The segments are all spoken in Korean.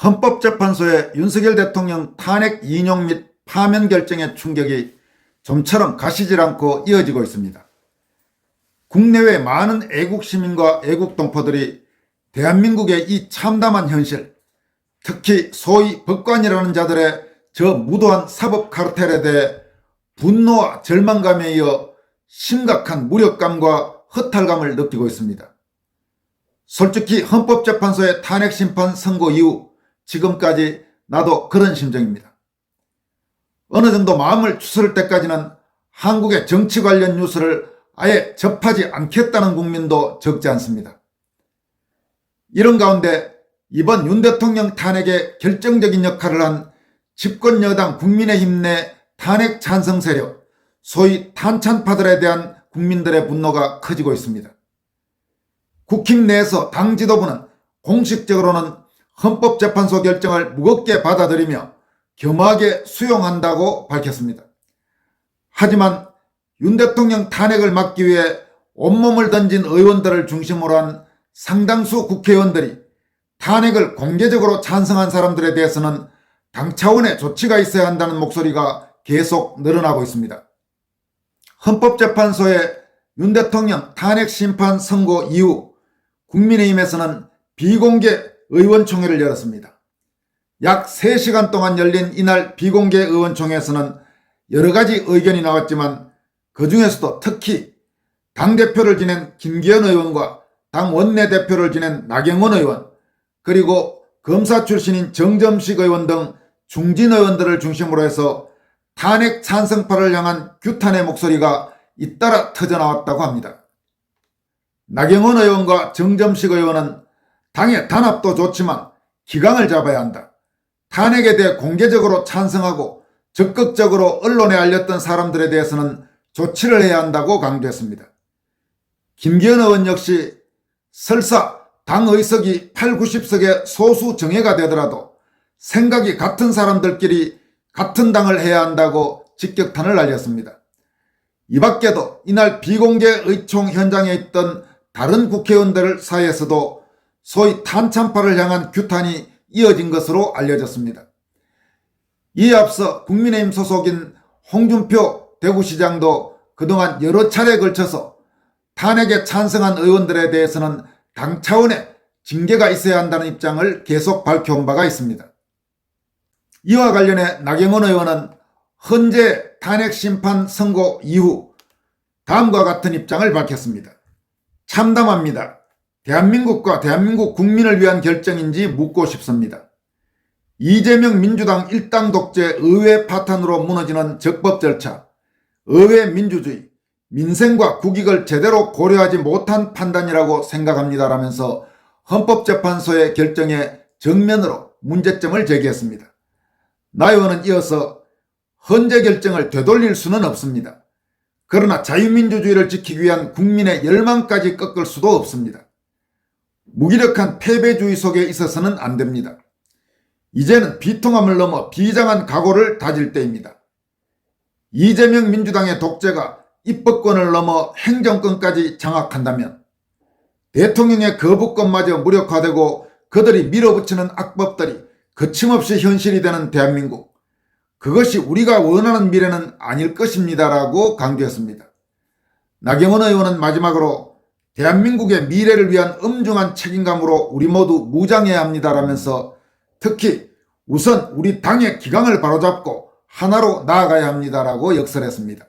헌법재판소의 윤석열 대통령 탄핵 인용 및 파면 결정의 충격이 좀처럼 가시질 않고 이어지고 있습니다. 국내외 많은 애국 시민과 애국 동포들이 대한민국의 이 참담한 현실, 특히 소위 법관이라는 자들의 저 무도한 사법 카르텔에 대해 분노와 절망감에 이어 심각한 무력감과 허탈감을 느끼고 있습니다. 솔직히 헌법재판소의 탄핵심판 선고 이후 지금까지 나도 그런 심정입니다. 어느 정도 마음을 추스를 때까지는 한국의 정치 관련 뉴스를 아예 접하지 않겠다는 국민도 적지 않습니다. 이런 가운데 이번 윤 대통령 탄핵에 결정적인 역할을 한 집권여당 국민의힘 내 탄핵 찬성 세력, 소위 탄찬파들에 대한 국민들의 분노가 커지고 있습니다. 국힘 내에서 당 지도부는 공식적으로는 헌법재판소 결정을 무겁게 받아들이며 겸허하게 수용한다고 밝혔습니다. 하지만 윤 대통령 탄핵을 막기 위해 온몸을 던진 의원들을 중심으로 한 상당수 국회의원들이 탄핵을 공개적으로 찬성한 사람들에 대해서는 당 차원의 조치가 있어야 한다는 목소리가 계속 늘어나고 있습니다. 헌법재판소의 윤 대통령 탄핵 심판 선고 이후 국민의힘에서는 비공개 의원총회를 열었습니다. 약 3시간 동안 열린 이날 비공개 의원총회에서는 여러 가지 의견이 나왔지만 그 중에서도 특히 당대표를 지낸 김기현 의원과 당 원내대표를 지낸 나경원 의원, 그리고 검사 출신인 정점식 의원 등 중진 의원들을 중심으로 해서 탄핵 찬성파를 향한 규탄의 목소리가 잇따라 터져나왔다고 합니다. 나경원 의원과 정점식 의원은 당의 단합도 좋지만 기강을 잡아야 한다. 탄핵에 대해 공개적으로 찬성하고 적극적으로 언론에 알렸던 사람들에 대해서는 조치를 해야 한다고 강조했습니다. 김기현 의원 역시 설사 당 의석이 8, 90석의 소수 정예가 되더라도 생각이 같은 사람들끼리 같은 당을 해야 한다고 직격탄을 날렸습니다. 이 밖에도 이날 비공개 의총 현장에 있던 다른 국회의원들 사이에서도 소위 탄찬파를 향한 규탄이 이어진 것으로 알려졌습니다. 이에 앞서 국민의힘 소속인 홍준표 대구시장도 그동안 여러 차례에 걸쳐서 탄핵에 찬성한 의원들에 대해서는 당 차원의 징계가 있어야 한다는 입장을 계속 밝혀온 바가 있습니다. 이와 관련해 나경원 의원은 헌재 탄핵 심판 선고 이후 다음과 같은 입장을 밝혔습니다. 참담합니다. 대한민국과 대한민국 국민을 위한 결정인지 묻고 싶습니다. 이재명 민주당 일당 독재 의회 파탄으로 무너지는 적법 절차, 의회 민주주의, 민생과 국익을 제대로 고려하지 못한 판단이라고 생각합니다라면서 헌법재판소의 결정에 정면으로 문제점을 제기했습니다. 나 의원은 이어서 헌재 결정을 되돌릴 수는 없습니다. 그러나 자유민주주의를 지키기 위한 국민의 열망까지 꺾을 수도 없습니다. 무기력한 패배주의 속에 있어서는 안 됩니다. 이제는 비통함을 넘어 비장한 각오를 다질 때입니다. 이재명 민주당의 독재가 입법권을 넘어 행정권까지 장악한다면 대통령의 거부권마저 무력화되고 그들이 밀어붙이는 악법들이 거침없이 현실이 되는 대한민국, 그것이 우리가 원하는 미래는 아닐 것입니다라고 강조했습니다. 나경원 의원은 마지막으로 대한민국의 미래를 위한 엄중한 책임감으로 우리 모두 무장해야 합니다라면서 특히 우선 우리 당의 기강을 바로잡고 하나로 나아가야 합니다라고 역설했습니다.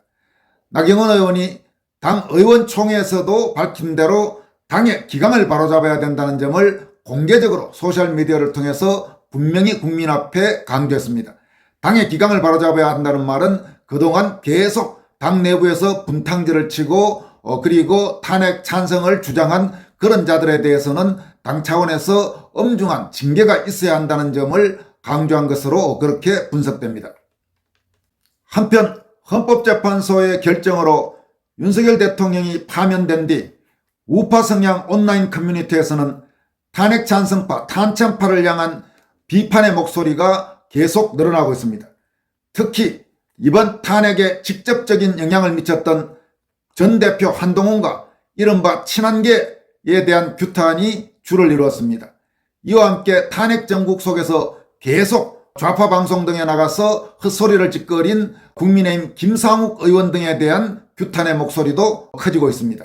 나경원 의원이 당 의원총회에서도 밝힌 대로 당의 기강을 바로잡아야 된다는 점을 공개적으로 소셜미디어를 통해서 분명히 국민 앞에 강조했습니다. 당의 기강을 바로잡아야 한다는 말은 그동안 계속 당 내부에서 분탕질을 치고 그리고 탄핵 찬성을 주장한 그런 자들에 대해서는 당 차원에서 엄중한 징계가 있어야 한다는 점을 강조한 것으로 그렇게 분석됩니다. 한편 헌법재판소의 결정으로 윤석열 대통령이 파면된 뒤 우파 성향 온라인 커뮤니티에서는 탄핵 찬성파, 탄찬파를 향한 비판의 목소리가 계속 늘어나고 있습니다. 특히 이번 탄핵에 직접적인 영향을 미쳤던 전 대표 한동훈과 이른바 친한계에 대한 규탄이 주를 이루었습니다. 이와 함께 탄핵 정국 속에서 계속 좌파 방송 등에 나가서 헛소리를 짓거린 국민의힘 김상욱 의원 등에 대한 규탄의 목소리도 커지고 있습니다.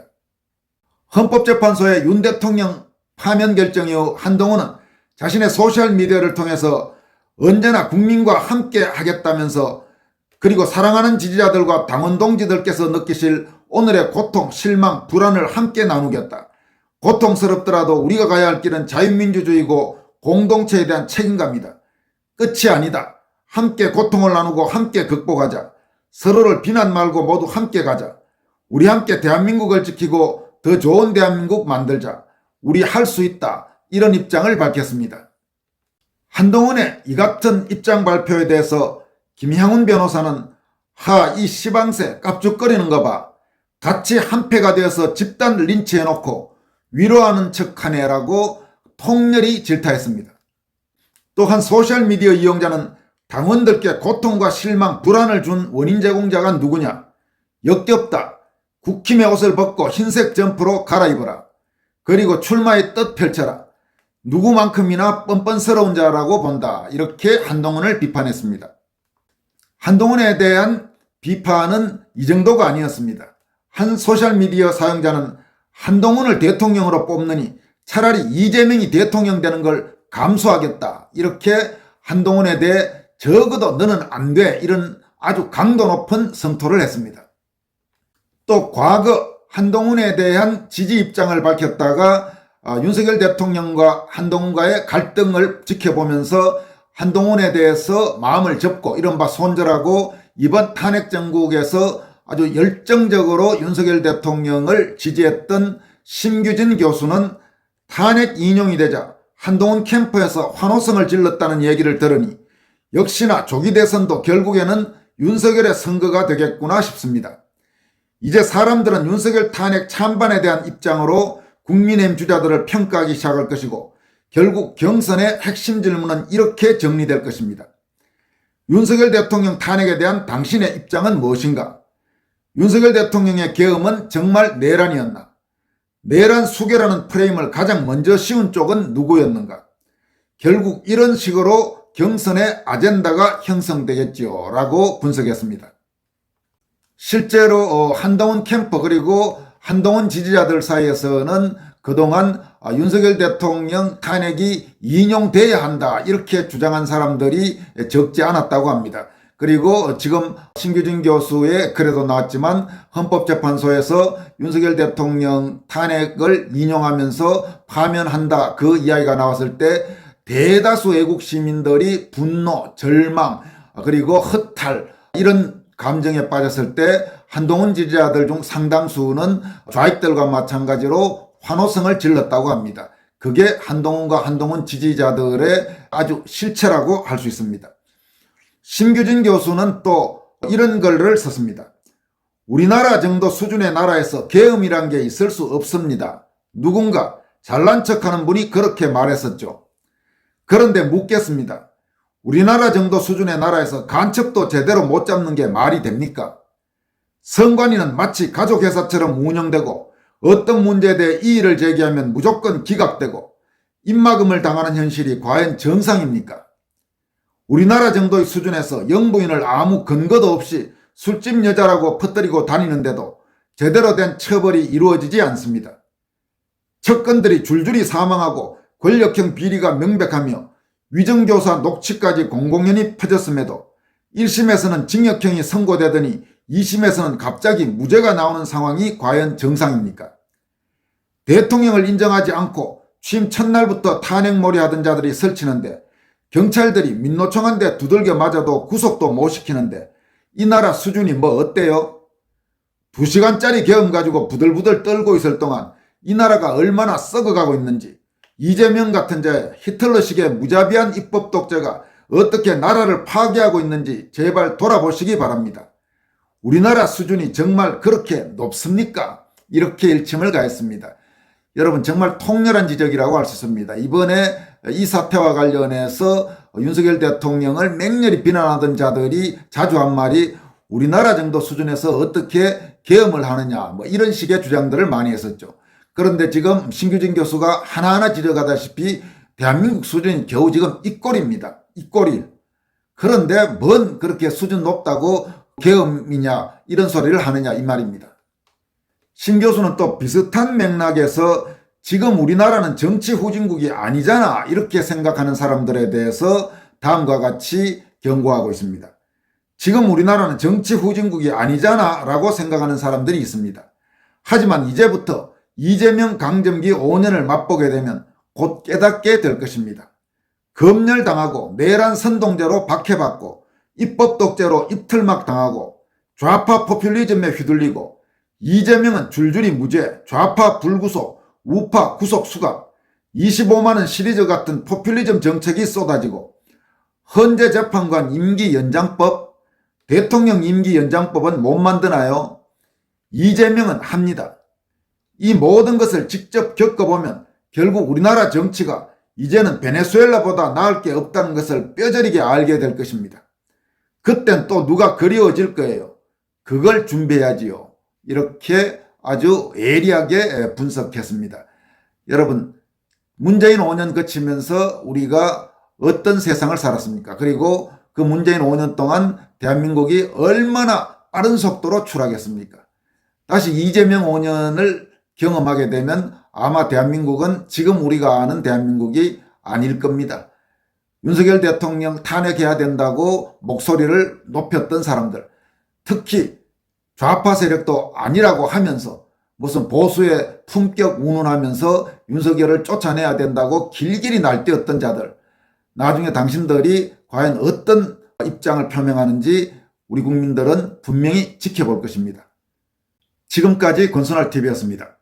헌법재판소의 윤 대통령 파면 결정 이후 한동훈은 자신의 소셜미디어를 통해서 언제나 국민과 함께 하겠다면서 그리고 사랑하는 지지자들과 당원 동지들께서 느끼실 오늘의 고통, 실망, 불안을 함께 나누겠다. 고통스럽더라도 우리가 가야 할 길은 자유민주주의고 공동체에 대한 책임감이다. 끝이 아니다. 함께 고통을 나누고 함께 극복하자. 서로를 비난 말고 모두 함께 가자. 우리 함께 대한민국을 지키고 더 좋은 대한민국 만들자. 우리 할 수 있다. 이런 입장을 밝혔습니다. 한동훈의 이 같은 입장 발표에 대해서 김향훈 변호사는 이 시방새 깝죽거리는 거 봐. 같이 한패가 되어서 집단 린치해놓고 위로하는 척하네라고 통렬히 질타했습니다. 또한 소셜미디어 이용자는 당원들께 고통과 실망, 불안을 준 원인 제공자가 누구냐? 역겹다. 국힘의 옷을 벗고 흰색 점프로 갈아입어라. 그리고 출마의 뜻 펼쳐라. 누구만큼이나 뻔뻔스러운 자라고 본다. 이렇게 한동훈을 비판했습니다. 한동훈에 대한 비판은 이 정도가 아니었습니다. 한 소셜미디어 사용자는 한동훈을 대통령으로 뽑느니 차라리 이재명이 대통령 되는 걸 감수하겠다. 이렇게 한동훈에 대해 적어도 너는 안 돼. 이런 아주 강도 높은 성토를 했습니다. 또 과거 한동훈에 대한 지지 입장을 밝혔다가 윤석열 대통령과 한동훈과의 갈등을 지켜보면서 한동훈에 대해서 마음을 접고 이른바 손절하고 이번 탄핵 정국에서 아주 열정적으로 윤석열 대통령을 지지했던 심규진 교수는 탄핵 인용이 되자 한동훈 캠프에서 환호성을 질렀다는 얘기를 들으니 역시나 조기 대선도 결국에는 윤석열의 선거가 되겠구나 싶습니다. 이제 사람들은 윤석열 탄핵 찬반에 대한 입장으로 국민의힘 주자들을 평가하기 시작할 것이고 결국 경선의 핵심 질문은 이렇게 정리될 것입니다. 윤석열 대통령 탄핵에 대한 당신의 입장은 무엇인가? 윤석열 대통령의 계엄은 정말 내란이었나? 내란 수괴라는 프레임을 가장 먼저 씌운 쪽은 누구였는가? 결국 이런 식으로 경선의 아젠다가 형성되겠지요 라고 분석했습니다. 실제로 한동훈 캠프 그리고 한동훈 지지자들 사이에서는 그동안 윤석열 대통령 탄핵이 인용돼야 한다 이렇게 주장한 사람들이 적지 않았다고 합니다. 그리고 지금 심규진 교수의 글에도 나왔지만 헌법재판소에서 윤석열 대통령 탄핵을 인용하면서 파면한다 그 이야기가 나왔을 때 대다수 애국 시민들이 분노, 절망 그리고 허탈 이런 감정에 빠졌을 때 한동훈 지지자들 중 상당수는 좌익들과 마찬가지로 환호성을 질렀다고 합니다. 그게 한동훈과 한동훈 지지자들의 아주 실체라고 할 수 있습니다. 심규진 교수는 또 이런 글을 썼습니다. 우리나라 정도 수준의 나라에서 계엄이란 게 있을 수 없습니다. 누군가 잘난 척하는 분이 그렇게 말했었죠. 그런데 묻겠습니다. 우리나라 정도 수준의 나라에서 간첩도 제대로 못 잡는 게 말이 됩니까? 선관위는 마치 가족회사처럼 운영되고 어떤 문제에 대해 이의를 제기하면 무조건 기각되고 입막음을 당하는 현실이 과연 정상입니까? 우리나라 정도의 수준에서 영부인을 아무 근거도 없이 술집 여자라고 퍼뜨리고 다니는데도 제대로 된 처벌이 이루어지지 않습니다. 척건들이 줄줄이 사망하고 권력형 비리가 명백하며 위정교사 녹취까지 공공연히 퍼졌음에도 1심에서는 징역형이 선고되더니 2심에서는 갑자기 무죄가 나오는 상황이 과연 정상입니까? 대통령을 인정하지 않고 취임 첫날부터 탄핵몰이 하던 자들이 설치는데 경찰들이 민노총한 데 두들겨 맞아도 구속도 못 시키는데 이 나라 수준이 뭐 어때요? 2시간짜리 계엄 가지고 부들부들 떨고 있을 동안 이 나라가 얼마나 썩어가고 있는지 이재명 같은 자 히틀러식의 무자비한 입법 독재가 어떻게 나라를 파괴하고 있는지 제발 돌아보시기 바랍니다. 우리나라 수준이 정말 그렇게 높습니까? 이렇게 일침을 가했습니다. 여러분 정말 통렬한 지적이라고 할 수 있습니다. 이번에 이 사태와 관련해서 윤석열 대통령을 맹렬히 비난하던 자들이 자주 한 말이 우리나라 정도 수준에서 어떻게 계엄을 하느냐 뭐 이런 식의 주장들을 많이 했었죠. 그런데 지금 심규진 교수가 하나하나 지적하다시피 대한민국 수준이 겨우 지금 이 꼴입니다. 이 꼴이. 그런데 뭔 그렇게 수준 높다고 계엄이냐 이런 소리를 하느냐 이 말입니다. 신 교수는 또 비슷한 맥락에서 지금 우리나라는 정치 후진국이 아니잖아 이렇게 생각하는 사람들에 대해서 다음과 같이 경고하고 있습니다. 지금 우리나라는 정치 후진국이 아니잖아 라고 생각하는 사람들이 있습니다. 하지만 이제부터 이재명 강점기 5년을 맛보게 되면 곧 깨닫게 될 것입니다. 검열당하고 내란 선동죄로 박해받고 입법 독재로 입틀막 당하고 좌파 포퓰리즘에 휘둘리고 이재명은 줄줄이 무죄, 좌파 불구속, 우파 구속 수감, 25만원 시리즈 같은 포퓰리즘 정책이 쏟아지고 헌재재판관 임기 연장법, 대통령 임기 연장법은 못 만드나요? 이재명은 합니다. 이 모든 것을 직접 겪어보면 결국 우리나라 정치가 이제는 베네수엘라보다 나을 게 없다는 것을 뼈저리게 알게 될 것입니다. 그땐 또 누가 그리워질 거예요. 그걸 준비해야지요. 이렇게 아주 예리하게 분석했습니다. 여러분, 문재인 5년 거치면서 우리가 어떤 세상을 살았습니까? 그리고 그 문재인 5년 동안 대한민국이 얼마나 빠른 속도로 추락했습니까? 다시 이재명 5년을 경험하게 되면 아마 대한민국은 지금 우리가 아는 대한민국이 아닐 겁니다. 윤석열 대통령 탄핵해야 된다고 목소리를 높였던 사람들, 특히 좌파 세력도 아니라고 하면서 무슨 보수의 품격 운운하면서 윤석열을 쫓아내야 된다고 길길이 날뛰었던 자들, 나중에 당신들이 과연 어떤 입장을 표명하는지 우리 국민들은 분명히 지켜볼 것입니다. 지금까지 권순할TV였습니다.